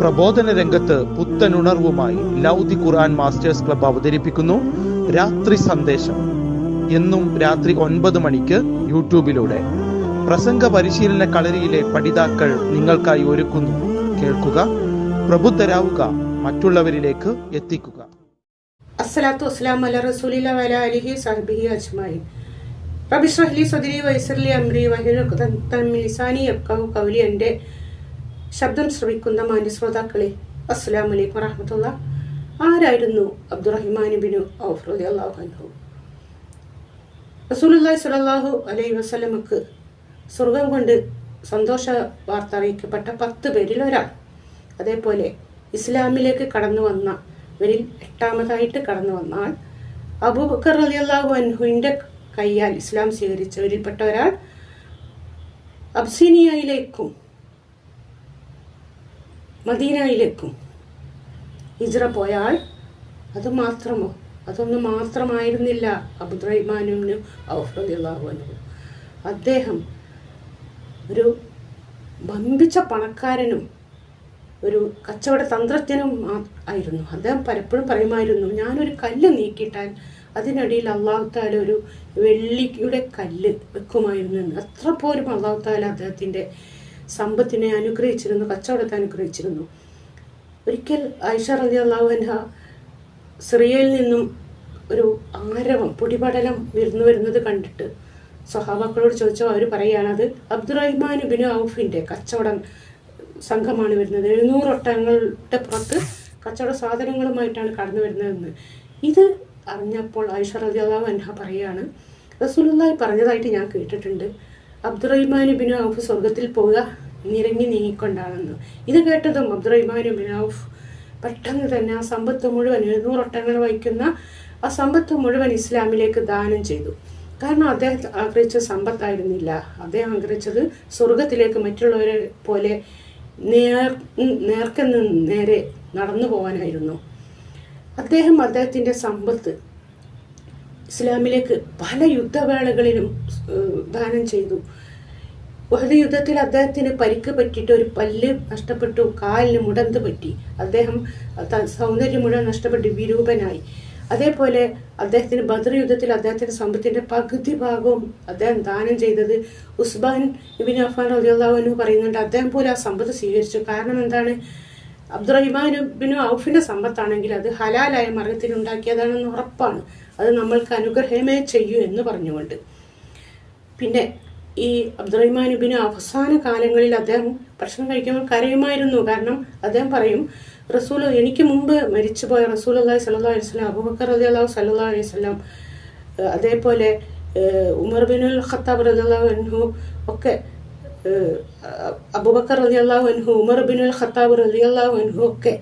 പ്രബോധന രംഗത്ത് പുത്തനുണർവുമായി ലൗദി ഖുർആൻ masters club അവതരിപ്പിക്കുന്നു രാത്രി സന്ദേശം. എന്നും രാത്രി 9 മണിക്ക് യൂട്യൂബിലൂടെ പ്രസംഗ പരിശീലന കളരിയിലെ പഠിതാക്കൾ നിങ്ങൾക്കായി ഒരുക്കുന്നു. കേൾക്കുക, പ്രബുദ്ധരാവുക, മറ്റുള്ളവരിലേക്ക് എത്തിക്കുക. അസ്സലാത്തു വസ്സലാമു അലാ റസൂലില്ലാഹി വഅലാ ആലിഹി വസഹ്ബിഹി അജ്മഈൻ. റബ്ബി ഇശ്റഹ് ലി സദ്രി വയസ്സിർ ലി അംരി വഹ്ലുൽ ഉഖ്ദതം മിൻ ലിസാനി യഫ്ഖഹു ഖൗലി. എൻ്റെ ശബ്ദം ശ്രവിക്കുന്ന മാന്യ ശ്രോതാക്കളെ, അസ്സലാമു അലൈക്കും വറഹ്മത്തുള്ളാഹി. ആരായിരുന്നു അബ്ദുറഹിമാൻ ഇബ്നു ഔഫ് റളിയല്ലാഹു അൻഹു? റസൂലുള്ളാഹി സ്വല്ലല്ലാഹു അലൈഹി വസല്ലമക്ക് സ്വർഗം കൊണ്ട് സന്തോഷ വാർത്ത അറിയിക്കപ്പെട്ട 10 പേരിൽ ഒരാൾ. അതേപോലെ ഇസ്ലാമിലേക്ക് കടന്നു വന്നവരിൽ 8ാമതായിട്ട് കടന്നു വന്ന ആൾ അബൂബക്കർ റളിയല്ലാഹു അൻഹുവിൻ്റെ കയ്യാൽ ഇസ്ലാം സ്വീകരിച്ചവരിൽപ്പെട്ട ഒരാൾ. അബ്സീനിയയിലേക്കും മദീനയിലേക്കും ഹിജ്റ പോയ ആൾ. അതൊന്നും മാത്രമായിരുന്നില്ല അബ്ദുറഹിമാൻ ഇബ്നു ഔഫ് റളിയല്ലാഹു അൻഹു. അദ്ദേഹം ഒരു വമ്പിച്ച പണക്കാരനും ഒരു കച്ചവട തന്ത്രജ്ഞനും ആയിരുന്നു. അദ്ദേഹം പലപ്പോഴും പറയുമായിരുന്നു, ഞാനൊരു കല്ല് നീക്കിയിട്ടാൽ അതിനടിയിൽ അല്ലാഹു തആല ഒരു വെള്ളിയുടെ കല്ല് വെക്കുമായിരുന്നു എന്ന്. അത്ര പോലും അല്ലാഹു തആല അദ്ദേഹത്തിൻ്റെ സമ്പത്തിനെ അനുഗ്രഹിച്ചിരുന്നു, കച്ചവടത്തെ അനുഗ്രഹിച്ചിരുന്നു. ഒരിക്കൽ ആയിഷ റളിയല്ലാഹു അൻഹ സിറിയയിൽ നിന്നും ഒരു ആരവം, പൊടിപടലം വരുന്നത് കണ്ടിട്ട് സ്വഹാബാക്കളോട് ചോദിച്ചോ, അവർ പറയുകയാണ് അത് അബ്ദുറഹിമാൻ ഇബ്നു ഔഫിൻ്റെ കച്ചവട സംഘമാണ് വരുന്നത്. 700 ഒട്ടകങ്ങളുടെ പുറത്ത് കച്ചവട സാധനങ്ങളുമായിട്ടാണ് കടന്നു വരുന്നതെന്ന്. ഇത് അറിഞ്ഞപ്പോൾ ആയിഷ റളിയല്ലാഹു അൻഹ പറയുകയാണ്, റസൂലുള്ളാഹി പറഞ്ഞതായിട്ട് ഞാൻ കേട്ടിട്ടുണ്ട്, അബ്ദുറഹിമാൻ ഇബ്നു ഔഫ് സ്വർഗത്തിൽ പോവുക നിരങ്ങി നീങ്ങിക്കൊണ്ടാണെന്ന്. ഇത് കേട്ടതും അബ്ദുറഹിമാൻ ഇബ്നു ഔഫ് പെട്ടെന്ന് തന്നെ ആ സമ്പത്ത് മുഴുവൻ, 700 ഒട്ടകങ്ങൾ വഹിക്കുന്ന ആ സമ്പത്ത് മുഴുവൻ ഇസ്ലാമിലേക്ക് ദാനം ചെയ്തു. കാരണം അദ്ദേഹം ആഗ്രഹിച്ച സമ്പത്തായിരുന്നില്ല. അദ്ദേഹം ആഗ്രഹിച്ചത് സ്വർഗത്തിലേക്ക് മറ്റുള്ളവരെ പോലെ നേർക്കെന്ന് നേരെ നടന്നു പോകാനായിരുന്നു. അദ്ദേഹത്തിൻ്റെ സമ്പത്ത് ഇസ്ലാമിലേക്ക് പല യുദ്ധവേളകളിലും ദാനം ചെയ്തു. ഉഹദ് യുദ്ധത്തിൽ അദ്ദേഹത്തിന് പരിക്ക് പറ്റിയിട്ട് ഒരു പല്ല് നഷ്ടപ്പെട്ടു, കാലിന് മുടന്ത് പറ്റി, അദ്ദേഹം സൗന്ദര്യം മുഴുവൻ നഷ്ടപ്പെട്ട് വിരൂപനായി. അതേപോലെ അദ്ദേഹത്തിന് ബദർ യുദ്ധത്തിൽ അദ്ദേഹത്തിൻ്റെ സമ്പത്തിൻ്റെ പകുതി ഭാഗവും അദ്ദേഹം ദാനം ചെയ്തത്. ഉസ്മാൻ ഇബ്നു അഫ്ഫാൻ റളിയല്ലാഹു അൻഹു പറയുന്നുണ്ട്, അദ്ദേഹം പോലും ആ സമ്പത്ത് സ്വീകരിച്ചു. കാരണം എന്താണ്? അബ്ദുറഹിമാൻ ഇബ്നു ഔഫിൻ്റെ സമ്പത്താണെങ്കിൽ അത് ഹലാലായ മാർഗത്തിലുണ്ടാക്കിയതാണെന്ന് ഉറപ്പാണ്. അത് നമ്മൾക്ക് അനുഗ്രഹമേ ചെയ്യൂ എന്ന് പറഞ്ഞുകൊണ്ട്. പിന്നെ ഈ അബ്ദുറഹിമാൻ ഇബ്നു അവസാന കാലങ്ങളിൽ അദ്ദേഹം ഭക്ഷണം കഴിക്കുമ്പോൾ കരയുമായിരുന്നു. കാരണം അദ്ദേഹം പറയും, റസൂൽ, എനിക്ക് മുമ്പ് മരിച്ചുപോയ റസൂലുള്ളാഹി സ്വല്ലല്ലാഹു അലൈഹി വസല്ലം, അബൂബക്കർ റളിയല്ലാഹു സ്വല്ലല്ലാഹു അലൈഹി വസല്ലം, അതേപോലെ ഉമർ ഇബ്നുൽ ഖത്താബ് റളിയല്ലാഹു അൻഹു ഒക്കെ, അബൂബക്കർ റളിയല്ലാഹു അൻഹു, ഉമർ ഇബ്നുൽ ഖത്താബ് റളിയല്ലാഹു അൻഹു ഒക്കെ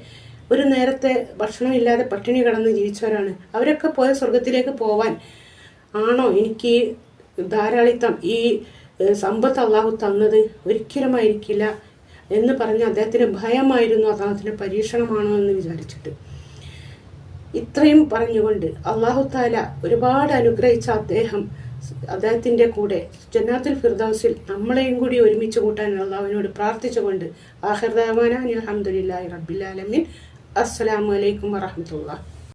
ഒരു നേരത്തെ ഭക്ഷണമില്ലാതെ പട്ടിണി കിടന്ന് ജീവിച്ചവരാണ്. അവരൊക്കെ പോയ സ്വർഗത്തിലേക്ക് പോവാൻ ആണോ എനിക്ക് ധാരാളിത്തം, ഈ സമ്പത്ത് അള്ളാഹു തന്നത്? ഒരിക്കലുമായിരിക്കില്ല എന്ന് പറഞ്ഞ് അദ്ദേഹത്തിന് ഭയമായിരുന്നു, അദ്ദേഹത്തിന് പരീക്ഷണമാണോ എന്ന് വിചാരിച്ചിട്ട്. ഇത്രയും പറഞ്ഞുകൊണ്ട് അള്ളാഹു തആല ഒരുപാട് അനുഗ്രഹിച്ച അദ്ദേഹത്തിൻ്റെ കൂടെ ജന്നാത്തുൽ ഫിർദൗസിൽ നമ്മളെയും കൂടി ഒരുമിച്ച് കൂട്ടാൻ അള്ളാഹുവിനോട് പ്രാർത്ഥിച്ചുകൊണ്ട് ആഖിർ ദഅവാനാ അൽഹംദുലില്ലാഹി റബ്ബിൽ ആലമീൻ. അസ്സലാമു അലൈക്കും വറഹ്മത്തുള്ളാഹി.